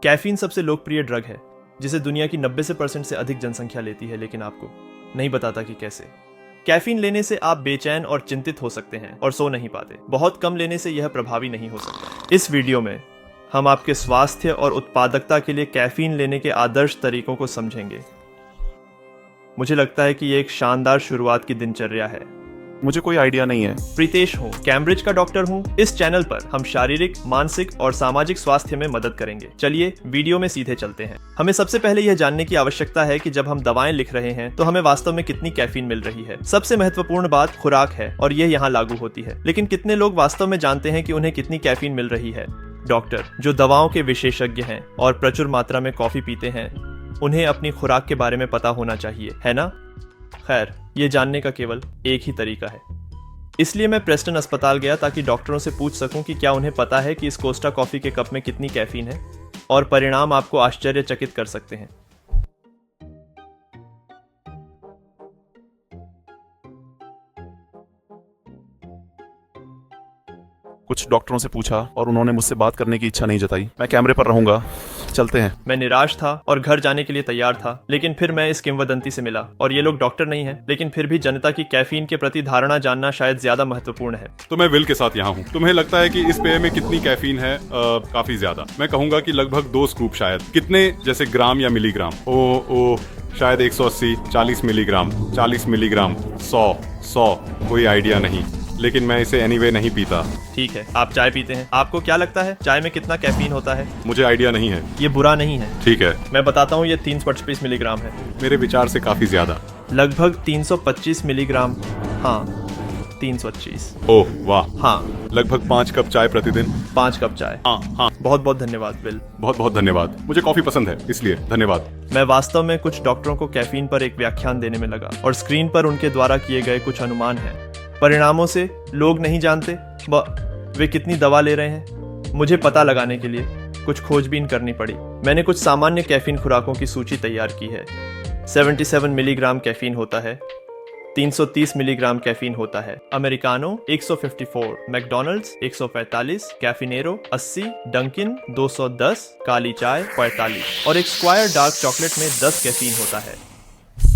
Caffeine सबसे लोकप्रिय drug है जिसे दुनिया की 90% से अधिक जनसंख्या लेती है, लेकिन आपको नहीं बताता कि कैसे। कैफीन लेने से आप बेचैन और चिंतित हो सकते हैं और सो नहीं पाते। बहुत कम लेने से यह प्रभावी नहीं हो सकता। इस वीडियो में हम आपके स्वास्थ्य और उत्पादकता के लिए कैफीन लेने के आदर्श तरीकों को समझेंगे। मुझे लगता है कि यह एक शानदार शुरुआत की दिनचर्या है। मुझे कोई आइडिया नहीं है। प्रीतेश हूँ, कैम्ब्रिज का डॉक्टर हूँ। इस चैनल पर हम शारीरिक, मानसिक और सामाजिक स्वास्थ्य में मदद करेंगे। चलिए वीडियो में सीधे चलते हैं। हमें सबसे पहले यह जानने की आवश्यकता है कि जब हम दवाएं लिख रहे हैं तो हमें वास्तव में कितनी कैफीन मिल रही है। सबसे महत्वपूर्ण बात खुराक है और यह यहाँ लागू होती है। लेकिन कितने लोग वास्तव में जानते हैं कि उन्हें कितनी कैफीन मिल रही है? डॉक्टर जो दवाओं के विशेषज्ञ हैं और प्रचुर मात्रा में कॉफी पीते हैं, उन्हें अपनी खुराक के बारे में पता होना चाहिए, है ना? खैर, ये जानने का केवल एक ही तरीका है। इसलिए मैं प्रेस्टन अस्पताल गया ताकि डॉक्टरों से पूछ सकूं कि क्या उन्हें पता है कि इस कोस्टा कॉफी के कप में कितनी कैफीन है, और परिणाम आपको आश्चर्यचकित कर सकते हैं। कुछ डॉक्टरों से पूछा और उन्होंने मुझसे बात करने की इच्छा नहीं जताई। मैं कैमरे पर रहूंगा। चलते हैं। मैं निराश था और घर जाने के लिए तैयार था, लेकिन फिर मैं इस किंवदंती से मिला। और ये लोग डॉक्टर नहीं हैं, लेकिन फिर भी जनता की कैफीन के प्रति धारणा जानना शायद ज्यादा महत्वपूर्ण है। तो मैं विल के साथ यहाँ हूँ। तुम्हें लगता है कि इस पेय में कितनी कैफीन है? काफी ज्यादा। मैं कहूंगा कि लगभग 2 स्कूप शायद। कितने, जैसे ग्राम या मिलीग्राम? ओ शायद 180, 40 मिलीग्राम, 40 मिलीग्राम, 100, कोई आइडिया नहीं, लेकिन मैं इसे एनीवे नहीं पीता। ठीक है, आप चाय पीते हैं। आपको क्या लगता है चाय में कितना कैफीन होता है? मुझे आइडिया नहीं है। ये बुरा नहीं है। ठीक है, मैं बताता हूँ, ये 325 मिलीग्राम है। मेरे विचार से काफी ज्यादा। लगभग 325 मिलीग्राम। हाँ, 325। ओह वाह। हाँ, लगभग 5 कप चाय प्रतिदिन। 5 कप चाय। हाँ। बहुत बहुत धन्यवाद बिल। बहुत बहुत धन्यवाद। मुझे कॉफी पसंद है, इसलिए धन्यवाद। मैं वास्तव में कुछ डॉक्टरों को कैफीन पर एक व्याख्यान देने में लगा और स्क्रीन पर उनके द्वारा किए गए कुछ अनुमान हैं। परिणामों से लोग नहीं जानते वे कितनी दवा ले रहे हैं। मुझे पता लगाने के लिए कुछ खोजबीन करनी पड़ी। मैंने कुछ सामान्य कैफीन खुराकों की सूची तैयार की है। 77 मिलीग्राम कैफीन होता है, 330 मिलीग्राम कैफीन होता है, अमेरिकानो 154, मैकडॉनल्ड्स 145, कैफिनेरो 80, डंकिन 210, काली चाय 45 और एक स्क्वायर डार्क चॉकलेट में 10 कैफीन होता है।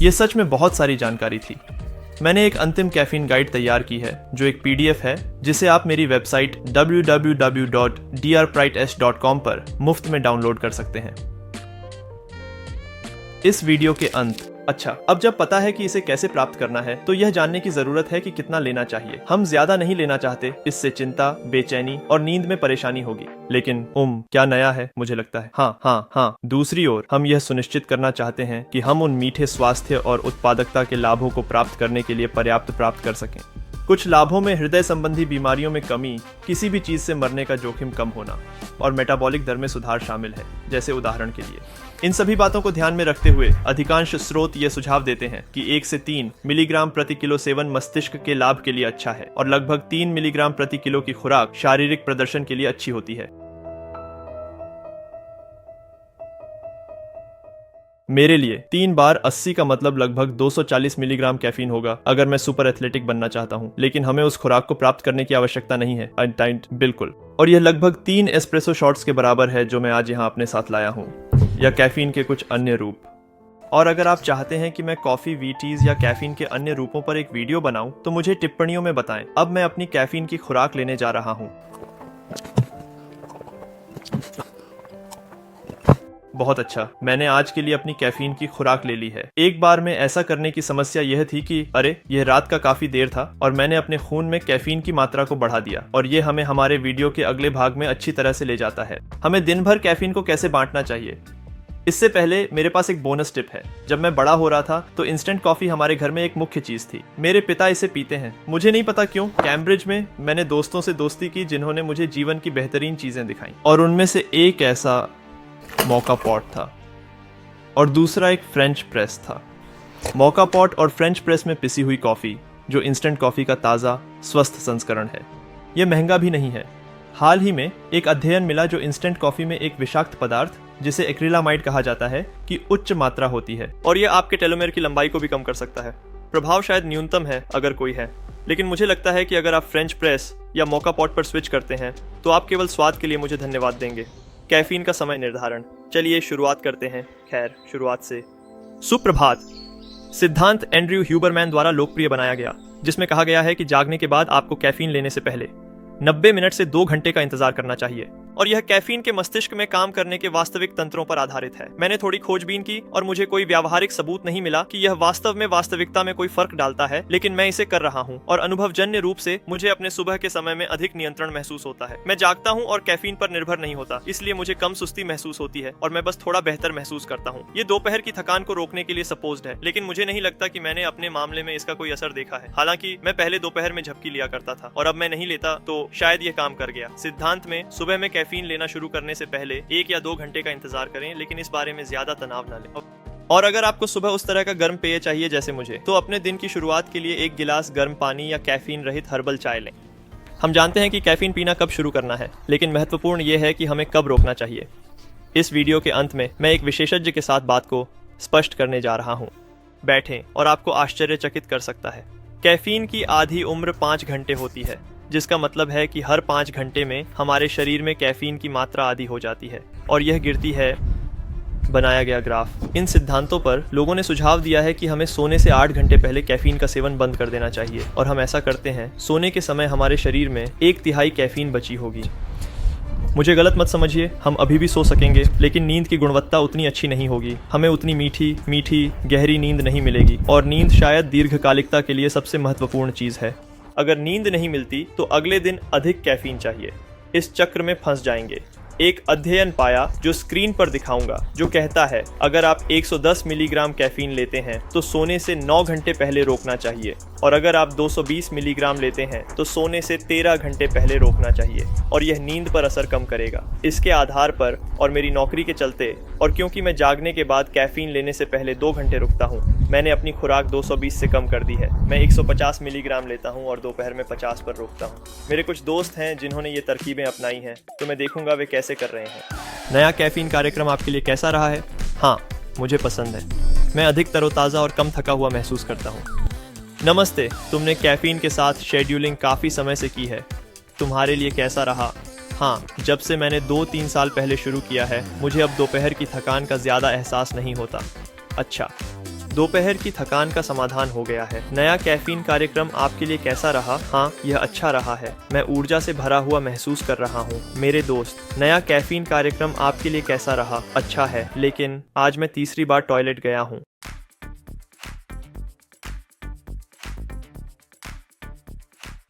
ये सच में बहुत सारी जानकारी थी। मैंने एक अंतिम कैफीन गाइड तैयार की है जो एक PDF है, जिसे आप मेरी वेबसाइट www.drprites.com पर मुफ्त में डाउनलोड कर सकते हैं। इस वीडियो के अंत अब जब पता है कि इसे कैसे प्राप्त करना है, तो यह जानने की जरूरत है कि कितना लेना चाहिए। हम ज्यादा नहीं लेना चाहते, इससे चिंता, बेचैनी और नींद में परेशानी होगी। लेकिन क्या नया है, मुझे लगता है। हाँ। दूसरी ओर हम यह सुनिश्चित करना चाहते हैं कि हम उन मीठे स्वास्थ्य और उत्पादकता के लाभों को प्राप्त करने के लिए पर्याप्त प्राप्त कर सकें। कुछ लाभों में हृदय संबंधी बीमारियों में कमी, किसी भी चीज से मरने का जोखिम कम होना और मेटाबॉलिक दर में सुधार शामिल है। जैसे उदाहरण के लिए, इन सभी बातों को ध्यान में रखते हुए अधिकांश स्रोत ये सुझाव देते हैं कि 1 से 3 मिलीग्राम प्रति किलो सेवन मस्तिष्क के लाभ के लिए अच्छा है और लगभग 3 मिलीग्राम प्रति किलो की खुराक शारीरिक प्रदर्शन के लिए अच्छी होती है। मेरे लिए 3 बार 80 का मतलब लगभग 240 मिलीग्राम कैफीन होगा अगर मैं सुपर एथलेटिक बनना चाहता हूँ, लेकिन हमें उस खुराक को प्राप्त करने की आवश्यकता नहीं है। बिल्कुल। और यह लगभग 3 एस्प्रेसो शॉट्स के बराबर है जो मैं आज यहाँ अपने साथ लाया हूँ, या कैफीन के कुछ अन्य रूप। और अगर आप चाहते हैं कि मैं कॉफी, वीटीज या कैफीन के अन्य रूपों पर एक वीडियो बनाऊं, तो मुझे टिप्पणियों में बताएं। अब मैं अपनी कैफीन की खुराक लेने जा रहा हूँ। बहुत अच्छा, मैंने आज के लिए अपनी कैफीन की खुराक ले ली है। एक बार में ऐसा करने की समस्या यह थी कि यह रात का काफी देर था और मैंने अपने खून में कैफीन की मात्रा को बढ़ा दिया, और ये हमें हमारे वीडियो के अगले भाग में अच्छी तरह से ले जाता है। हमें दिन भर कैफीन को कैसे बांटना चाहिए। इससे पहले मेरे पास एक बोनस टिप है। जब मैं बड़ा हो रहा था तो इंस्टेंट कॉफी हमारे घर में एक मुख्य चीज थी। मेरे पिता इसे पीते हैं, मुझे नहीं पता क्यों। कैम्ब्रिज में मैंने दोस्तों से दोस्ती की जिन्होंने मुझे जीवन की बेहतरीन चीजें दिखाई, और उनमें से एक ऐसा मौका पॉट था और दूसरा एक फ्रेंच प्रेस था। मौका पॉट और फ्रेंच प्रेस में पिसी हुई कॉफी, जो इंस्टेंट कॉफी का ताज़ा स्वस्थ संस्करण है। यह महंगा भी नहीं है। हाल ही में एक अध्ययन मिला जो इंस्टेंट कॉफी में एक विषाक्त पदार्थ, जिसे एक्रिलामाइड कहा जाता है, की उच्च मात्रा होती है, और यह आपके टेलोमेर की लंबाई को भी कम कर सकता है। प्रभाव शायद न्यूनतम है अगर कोई है, लेकिन मुझे लगता है कि अगर आप फ्रेंच प्रेस या मौका पॉट पर स्विच करते हैं तो आप केवल स्वाद के लिए मुझे धन्यवाद देंगे। कैफीन का समय निर्धारण। चलिए शुरुआत करते हैं। खैर, शुरुआत से। सुप्रभात। सिद्धांत एंड्रयू ह्यूबरमैन द्वारा लोकप्रिय बनाया गया, जिसमें कहा गया है कि जागने के बाद आपको कैफीन लेने से पहले 90 मिनट से 2 घंटे का इंतजार करना चाहिए, और यह कैफीन के मस्तिष्क में काम करने के वास्तविक तंत्रों पर आधारित है। मैंने थोड़ी खोजबीन की और मुझे कोई व्यावहारिक सबूत नहीं मिला कि यह वास्तव में वास्तविकता में कोई फर्क डालता है, लेकिन मैं इसे कर रहा हूँ और अनुभवजन्य रूप से मुझे अपने सुबह के समय में अधिक नियंत्रण महसूस होता है। मैं जागता हूँ और कैफीन पर निर्भर नहीं होता, इसलिए मुझे कम सुस्ती महसूस होती है और मैं बस थोड़ा बेहतर महसूस करता हूँ। ये दोपहर की थकान को रोकने के लिए सपोज्ड है, लेकिन मुझे नहीं लगता कि मैंने अपने मामले में इसका कोई असर देखा है। हालांकि मैं पहले दोपहर में झपकी लिया करता था और अब मैं नहीं लेता, तो शायद ये काम कर गया। सिद्धांत में सुबह में कैफीन लेना शुरू करने से पहले 1 या 2 घंटे का इंतजार करें, लेकिन इस बारे में ज्यादा तनाव न लें। और अगर आपको सुबह उस तरह का गर्म पेय चाहिए जैसे मुझे, तो अपने दिन की शुरुआत के लिए 1 गिलास गर्म पानी या कैफीन रहित हर्बल चाय लें। हम जानते हैं कि कैफीन पीना कब शुरू करना है, लेकिन महत्वपूर्ण यह है कि हमें कब रोकना चाहिए। इस वीडियो के अंत में मैं एक विशेषज्ञ के साथ बात को स्पष्ट करने जा रहा हूँ। बैठें और आपको आश्चर्यचकित कर सकता है। कैफीन की आधी उम्र 5 घंटे होती है, जिसका मतलब है कि हर 5 घंटे में हमारे शरीर में कैफीन की मात्रा आधी हो जाती है, और यह गिरती है। बनाया गया ग्राफ। इन सिद्धांतों पर लोगों ने सुझाव दिया है कि हमें सोने से 8 घंटे पहले कैफीन का सेवन बंद कर देना चाहिए, और हम ऐसा करते हैं। सोने के समय हमारे शरीर में 1/3 कैफीन बची होगी। मुझे गलत मत समझिए, हम अभी भी सो सकेंगे, लेकिन नींद की गुणवत्ता उतनी अच्छी नहीं होगी। हमें उतनी मीठी गहरी नींद नहीं मिलेगी, और नींद शायद दीर्घकालिकता के लिए सबसे महत्वपूर्ण चीज है। अगर नींद नहीं मिलती तो अगले दिन अधिक कैफीन चाहिए। इस चक्र में फंस जाएंगे। एक अध्ययन पाया, जो स्क्रीन पर दिखाऊंगा, जो कहता है अगर आप 110 मिलीग्राम कैफीन लेते हैं तो सोने से 9 घंटे पहले रोकना चाहिए, और अगर आप 220 मिलीग्राम लेते हैं तो सोने से 13 घंटे पहले रोकना चाहिए, और यह नींद पर असर कम करेगा। इसके आधार पर और मेरी नौकरी के चलते, और क्योंकि मैं जागने के बाद कैफीन लेने से पहले 2 घंटे रुकता हूँ, मैंने अपनी खुराक 220 से कम कर दी है। मैं 150 मिलीग्राम लेता हूँ और दोपहर में 50 पर रोकता हूँ। मेरे कुछ दोस्त हैं जिन्होंने ये तरकीबें अपनाई हैं, तो मैं देखूंगा वे कैसे कर रहे हैं। नया कैफीन कार्यक्रम आपके लिए कैसा रहा है? हाँ, मुझे पसंद है। मैं अधिक तरोताज़ा और कम थका हुआ महसूस करता हूँ। नमस्ते, तुमने कैफीन के साथ शेड्यूलिंग काफ़ी समय से की है। तुम्हारे लिए कैसा रहा? हाँ, जब से मैंने 2-3 साल पहले शुरू किया है, मुझे अब दोपहर की थकान का ज़्यादा एहसास नहीं होता। अच्छा, दोपहर की थकान का समाधान हो गया है। नया कैफीन कार्यक्रम आपके लिए कैसा रहा? हाँ, यह अच्छा रहा है। मैं ऊर्जा से भरा हुआ महसूस कर रहा हूँ। मेरे दोस्त, नया कैफीन कार्यक्रम आपके लिए कैसा रहा? अच्छा है, लेकिन आज मैं तीसरी बार टॉयलेट गया हूँ।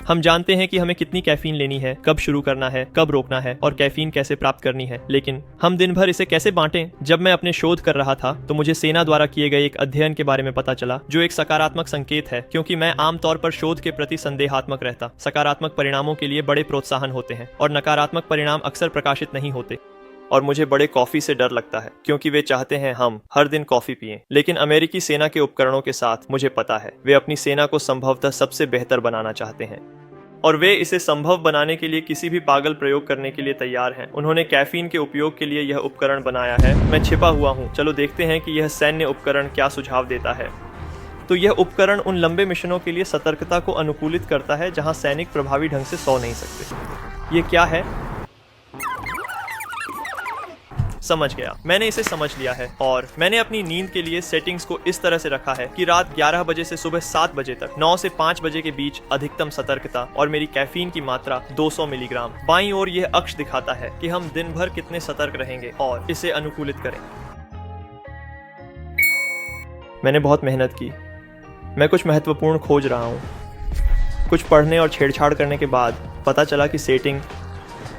हम जानते हैं कि हमें कितनी कैफीन लेनी है, कब शुरू करना है, कब रोकना है, और कैफीन कैसे प्राप्त करनी है, लेकिन हम दिन भर इसे कैसे बांटें? जब मैं अपने शोध कर रहा था, तो मुझे सेना द्वारा किए गए एक अध्ययन के बारे में पता चला, जो एक सकारात्मक संकेत है, क्योंकि मैं आमतौर पर शोध के प्रति संदेहात्मक रहता। सकारात्मक परिणामों के लिए बड़े प्रोत्साहन होते हैं, और नकारात्मक परिणाम अक्सर प्रकाशित नहीं होते। और मुझे बड़े कॉफी से डर लगता है, क्योंकि वे चाहते हैं हम हर दिन कॉफी पिएं। लेकिन अमेरिकी सेना के उपकरणों के साथ मुझे पता है, वे अपनी सेना को संभवतः सबसे बेहतर बनाना चाहते हैं, और वे इसे संभव बनाने के लिए किसी भी पागल प्रयोग करने के लिए तैयार हैं। उन्होंने कैफीन के उपयोग के लिए यह उपकरण बनाया है। मैं छिपा हुआ हूँ। चलो देखते हैं कि यह सैन्य उपकरण क्या सुझाव देता है। तो यह उपकरण उन लंबे मिशनों के लिए सतर्कता को अनुकूलित करता है जहां सैनिक प्रभावी ढंग से सो नहीं सकते। ये क्या है? समझ गया, मैंने इसे समझ लिया है, और मैंने अपनी नींद के लिए सेटिंग्स को इस तरह से रखा है कि रात 11 बजे से सुबह 7 बजे तक 9 से 5 बजे के बीच अधिकतम सतर्कता, और मेरी कैफीन की मात्रा 200 मिलीग्राम। बाईं ओर यह अक्ष दिखाता है कि हम दिन भर कितने सतर्क रहेंगे, और इसे अनुकूलित करें। मैंने बहुत मेहनत की। मैं कुछ महत्वपूर्ण खोज रहा हूँ। कुछ पढ़ने और छेड़छाड़ करने के बाद पता चला कि सेटिंग,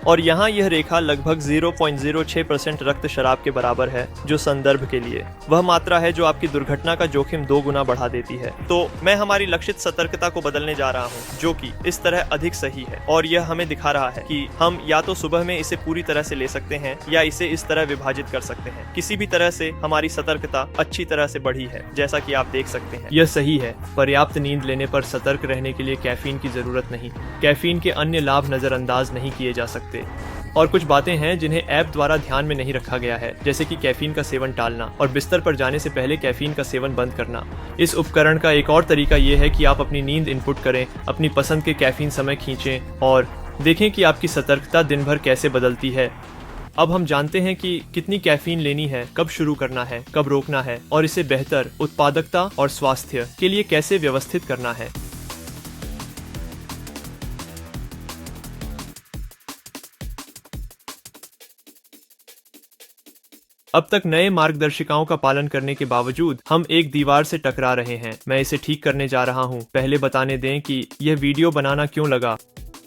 और यहाँ यह रेखा लगभग 0.06% रक्त शराब के बराबर है, जो संदर्भ के लिए वह मात्रा है जो आपकी दुर्घटना का जोखिम 2 गुना बढ़ा देती है। तो मैं हमारी लक्षित सतर्कता को बदलने जा रहा हूँ, जो कि इस तरह अधिक सही है, और यह हमें दिखा रहा है कि हम या तो सुबह में इसे पूरी तरह से ले सकते हैं, या इसे इस तरह विभाजित कर सकते हैं। किसी भी तरह से हमारी सतर्कता अच्छी तरह से बढ़ी है, जैसा कि आप देख सकते हैं। यह सही है। पर्याप्त नींद लेने पर सतर्क रहने के लिए कैफीन की जरूरत नहीं। कैफीन के अन्य लाभ नजरअंदाज नहीं किए जा सकते। और कुछ बातें हैं जिन्हें ऐप द्वारा ध्यान में नहीं रखा गया है, जैसे कि कैफीन का सेवन टालना और बिस्तर पर जाने से पहले कैफीन का सेवन बंद करना। इस उपकरण का एक और तरीका यह है कि आप अपनी नींद इनपुट करें, अपनी पसंद के कैफीन समय खींचें और देखें कि आपकी सतर्कता दिन भर कैसे बदलती है। अब हम जानते हैं कि कितनी कैफीन लेनी है, कब शुरू करना है, कब रोकना है और इसे बेहतर उत्पादकता और स्वास्थ्य के लिए कैसे व्यवस्थित करना है। अब तक नए मार्गदर्शिकाओं का पालन करने के बावजूद हम एक दीवार से टकरा रहे हैं। मैं इसे ठीक करने जा रहा हूं। पहले बताने दें कि यह वीडियो बनाना क्यों लगा।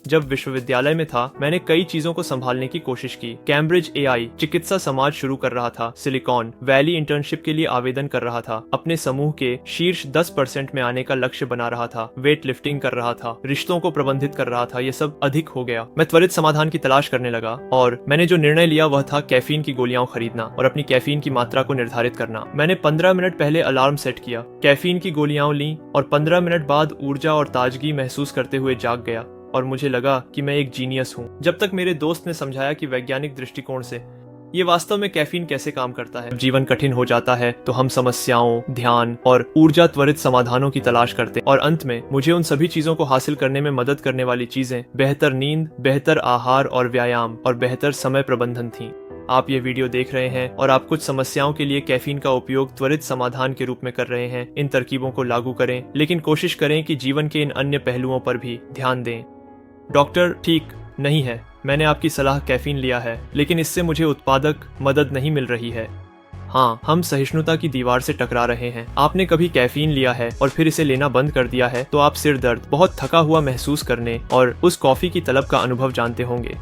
जब विश्वविद्यालय में था मैंने कई चीजों को संभालने की कोशिश की। कैम्ब्रिज एआई चिकित्सा समाज शुरू कर रहा था, सिलिकॉन वैली इंटर्नशिप के लिए आवेदन कर रहा था, अपने समूह के शीर्ष 10% में आने का लक्ष्य बना रहा था, वेट लिफ्टिंग कर रहा था, रिश्तों को प्रबंधित कर रहा था। यह सब अधिक हो गया। मैं त्वरित समाधान की तलाश करने लगा और मैंने जो निर्णय लिया वह था कैफीन की गोलियां खरीदना और अपनी कैफीन की मात्रा को निर्धारित करना। मैंने 15 मिनट पहले अलार्म सेट किया, कैफीन की गोलियां ली और 15 मिनट बाद ऊर्जा और ताजगी महसूस करते हुए जाग गया और मुझे लगा कि मैं एक जीनियस हूँ। जब तक मेरे दोस्त ने समझाया कि वैज्ञानिक दृष्टिकोण से ये वास्तव में कैफीन कैसे काम करता है। जीवन कठिन हो जाता है तो हम समस्याओं, ध्यान और ऊर्जा त्वरित समाधानों की तलाश करते हैं और अंत में मुझे उन सभी चीजों को हासिल करने में मदद करने वाली चीजें बेहतर नींद, बेहतर आहार और व्यायाम और बेहतर समय प्रबंधन थी। आप ये वीडियो देख रहे हैं और आप कुछ समस्याओं के लिए कैफीन का उपयोग त्वरित समाधान के रूप में कर रहे हैं। इन तरकीबों को लागू करें, लेकिन कोशिश करें कि जीवन के इन अन्य पहलुओं पर भी ध्यान दें। डॉक्टर, ठीक नहीं है, मैंने आपकी सलाह कैफीन लिया है, लेकिन इससे मुझे उत्पादक मदद नहीं मिल रही है। हाँ, हम सहिष्णुता की दीवार से टकरा रहे हैं। आपने कभी कैफीन लिया है और फिर इसे लेना बंद कर दिया है तो आप सिर दर्द, बहुत थका हुआ महसूस करने और उस कॉफी की तलब का अनुभव जानते होंगे।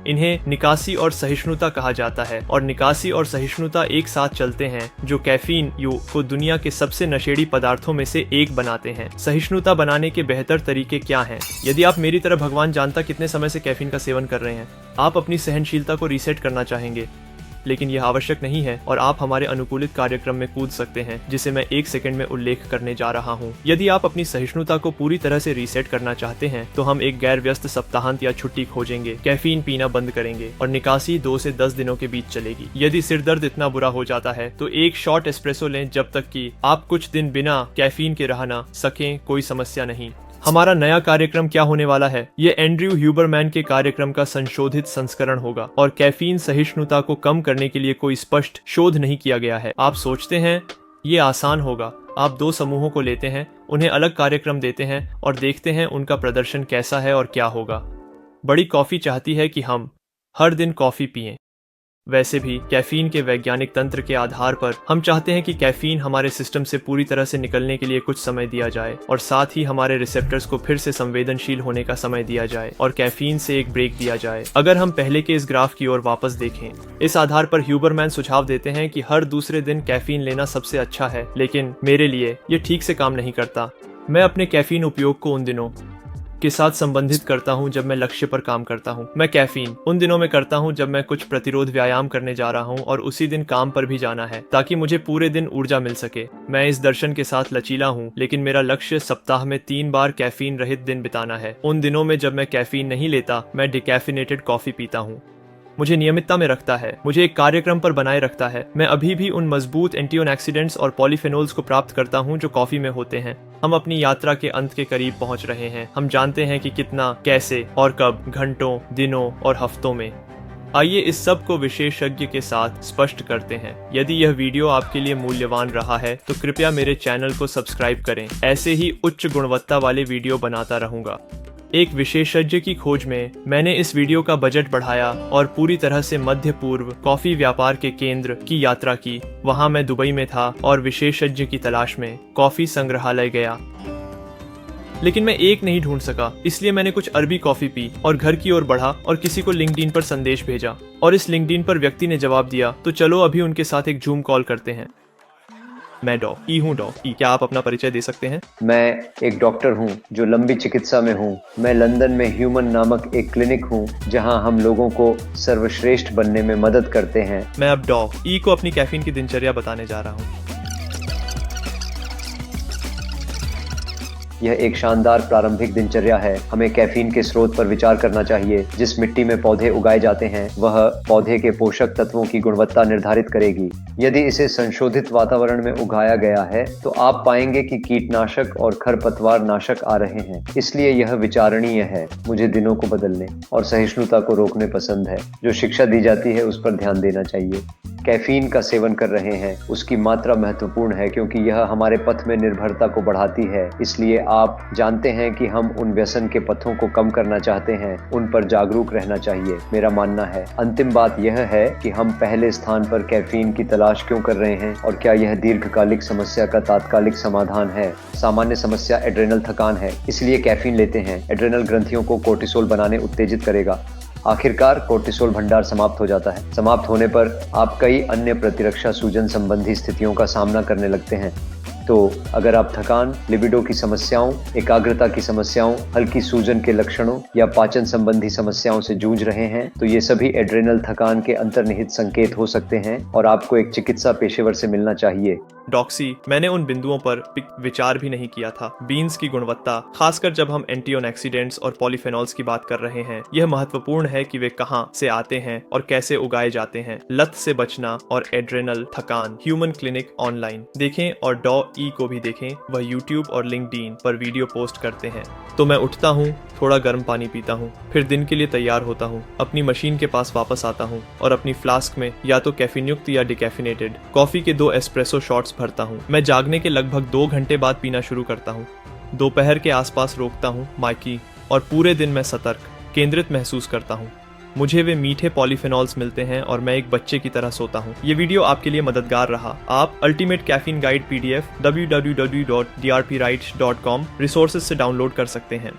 इन्हें निकासी और सहिष्णुता कहा जाता है और निकासी और सहिष्णुता एक साथ चलते हैं, जो कैफीन को दुनिया के सबसे नशेड़ी पदार्थों में से एक बनाते हैं। सहिष्णुता बनाने के बेहतर तरीके क्या हैं? यदि आप मेरी तरह भगवान जानता कितने समय से कैफीन का सेवन कर रहे हैं, आप अपनी सहनशीलता को रीसेट करना चाहेंगे, लेकिन यह आवश्यक नहीं है और आप हमारे अनुकूलित कार्यक्रम में कूद सकते हैं, जिसे मैं 1 सेकंड में उल्लेख करने जा रहा हूं। यदि आप अपनी सहिष्णुता को पूरी तरह से रीसेट करना चाहते हैं तो हम एक गैर व्यस्त सप्ताहांत या छुट्टी खोजेंगे, कैफीन पीना बंद करेंगे और निकासी 2 से 10 दिनों के बीच चलेगी। यदि सिर दर्द इतना बुरा हो जाता है तो एक शॉट एस्प्रेसो लें जब तक कि आप कुछ दिन बिना कैफीन के रह ना सकें, कोई समस्या नहीं। हमारा नया कार्यक्रम क्या होने वाला है? ये एंड्रयू ह्यूबरमैन के कार्यक्रम का संशोधित संस्करण होगा और कैफीन सहिष्णुता को कम करने के लिए कोई स्पष्ट शोध नहीं किया गया है। आप सोचते हैं ये आसान होगा? आप 2 समूहों को लेते हैं, उन्हें अलग कार्यक्रम देते हैं और देखते हैं उनका प्रदर्शन कैसा है और क्या होगा। बड़ी कॉफी चाहती है कि हम हर दिन कॉफी पिएं। वैसे भी कैफीन के वैज्ञानिक तंत्र के आधार पर हम चाहते हैं कि कैफीन हमारे सिस्टम से पूरी तरह से निकलने के लिए कुछ समय दिया जाए और साथ ही हमारे रिसेप्टर्स को फिर से संवेदनशील होने का समय दिया जाए और कैफीन से एक ब्रेक दिया जाए। अगर हम पहले के इस ग्राफ की ओर वापस देखें, इस आधार पर ह्यूबरमैन सुझाव देते हैं कि हर दूसरे दिन कैफीन लेना सबसे अच्छा है, लेकिन मेरे लिए ये ठीक से काम नहीं करता। मैं अपने कैफीन उपयोग को उन दिनों के साथ संबंधित करता हूं जब मैं लक्ष्य पर काम करता हूं। मैं कैफीन उन दिनों में करता हूं जब मैं कुछ प्रतिरोध व्यायाम करने जा रहा हूं और उसी दिन काम पर भी जाना है, ताकि मुझे पूरे दिन ऊर्जा मिल सके। मैं इस दर्शन के साथ लचीला हूं, लेकिन मेरा लक्ष्य सप्ताह में 3 बार कैफीन रहित दिन बिताना है। उन दिनों में जब मैं कैफीन नहीं लेता, मैं डिकैफिनेटेड कॉफी पीता हूँ। मुझे नियमितता में रखता है, मुझे एक कार्यक्रम पर बनाए रखता है। मैं अभी भी उन मजबूत एंटीऑक्सीडेंट्स और पॉलीफेनोल्स को प्राप्त करता हूं जो कॉफी में होते हैं। हम अपनी यात्रा के अंत के करीब पहुंच रहे हैं। हम जानते हैं कि कितना, कैसे और कब, घंटों, दिनों और हफ्तों में। आइए इस सब को विशेषज्ञ के साथ स्पष्ट करते हैं। यदि यह वीडियो आपके लिए मूल्यवान रहा है तो कृपया मेरे चैनल को सब्सक्राइब करें। ऐसे ही उच्च गुणवत्ता वाले वीडियो बनाता रहूंगा। एक विशेषज्ञ की खोज में मैंने इस वीडियो का बजट बढ़ाया और पूरी तरह से मध्य पूर्व कॉफी व्यापार के केंद्र की यात्रा की। वहां मैं दुबई में था और विशेषज्ञ की तलाश में कॉफी संग्रहालय गया, लेकिन मैं एक नहीं ढूंढ सका। इसलिए मैंने कुछ अरबी कॉफी पी और घर की ओर बढ़ा और किसी को लिंक्डइन पर संदेश भेजा और इस लिंक्डइन पर व्यक्ति ने जवाब दिया, तो चलो अभी उनके साथ एक जूम कॉल करते हैं। मैं डॉ ई हूँ। डॉ ई, क्या आप अपना परिचय दे सकते हैं? मैं एक डॉक्टर हूँ जो लंबी चिकित्सा में हूँ। मैं लंदन में ह्यूमन नामक एक क्लिनिक हूँ जहाँ हम लोगों को सर्वश्रेष्ठ बनने में मदद करते हैं। मैं अब डॉ ई को अपनी कैफीन की दिनचर्या बताने जा रहा हूँ। यह एक शानदार प्रारंभिक दिनचर्या है। हमें कैफीन के स्रोत पर विचार करना चाहिए। जिस मिट्टी में पौधे उगाए जाते हैं वह पौधे के पोषक तत्वों की गुणवत्ता निर्धारित करेगी। यदि इसे संशोधित वातावरण में उगाया गया है तो आप पाएंगे कि कीटनाशक और खरपतवार नाशक आ रहे हैं। इसलिए यह विचारणीय है। मुझे दिनों को बदलने और सहिष्णुता को रोकने पसंद है। जो शिक्षा दी जाती है उस पर ध्यान देना चाहिए। कैफीन का सेवन कर रहे हैं उसकी मात्रा महत्वपूर्ण है क्योंकि यह हमारे पथ में निर्भरता को बढ़ाती है। इसलिए आप जानते हैं कि हम उन व्यसन के पथों को कम करना चाहते हैं, उन पर जागरूक रहना चाहिए। मेरा मानना है अंतिम बात यह है कि हम पहले स्थान पर कैफीन की तलाश क्यों कर रहे हैं और क्या यह दीर्घकालिक समस्या का तात्कालिक समाधान है। सामान्य समस्या एड्रेनल थकान है, इसलिए कैफीन लेते हैं। एड्रेनल ग्रंथियों को कोर्टिसोल बनाने उत्तेजित करेगा। आखिरकार कोर्टिसोल भंडार समाप्त हो जाता है। समाप्त होने पर आप कई अन्य प्रतिरक्षा सूजन संबंधी स्थितियों का सामना करने लगते हैं। तो अगर आप थकान, लिबिडो की समस्याओं, एकाग्रता की समस्याओं, हल्की सूजन के लक्षणों या पाचन संबंधी समस्याओं से जूझ रहे हैं तो ये सभी एड्रेनल थकान के अंतर्निहित संकेत हो सकते हैं और आपको एक चिकित्सा पेशेवर से मिलना चाहिए। डॉक्सी, मैंने उन बिंदुओं पर विचार भी नहीं किया था। बीन्स की गुणवत्ता, खासकर जब हम एंटीऑक्सीडेंट्स और पॉलीफेनॉल्स की बात कर रहे हैं, यह महत्वपूर्ण है कि वे कहां से आते हैं और कैसे उगाए जाते हैं। लत से बचना और एड्रेनल थकान, ह्यूमन क्लिनिक ऑनलाइन देखें और डॉ ई को भी देखें। वह यूट्यूब और लिंक्डइन पर वीडियो पोस्ट करते हैं। तो मैं उठता हूँ, थोड़ा गर्म पानी पीता हूँ, फिर दिन के लिए तैयार होता हूँ, अपनी मशीन के पास वापस आता हूँ और अपनी फ्लास्क में या तो कैफीन युक्त या डिकैफिनेटेड कॉफी के 2 एस्प्रेसो शॉट्स भरता हूँ। मैं जागने के लगभग 2 घंटे बाद पीना शुरू करता हूँ। दोपहर के आसपास रोकता हूँ माइकी और पूरे दिन मैं सतर्क, केंद्रित महसूस करता हूँ। मुझे वे मीठे पॉलीफेनॉल्स मिलते हैं और मैं एक बच्चे की तरह सोता हूँ। ये वीडियो आपके लिए मददगार रहा। आप ultimate caffeine guide PDF www.drpwrites.com resources से डाउनलोड कर सकते हैं।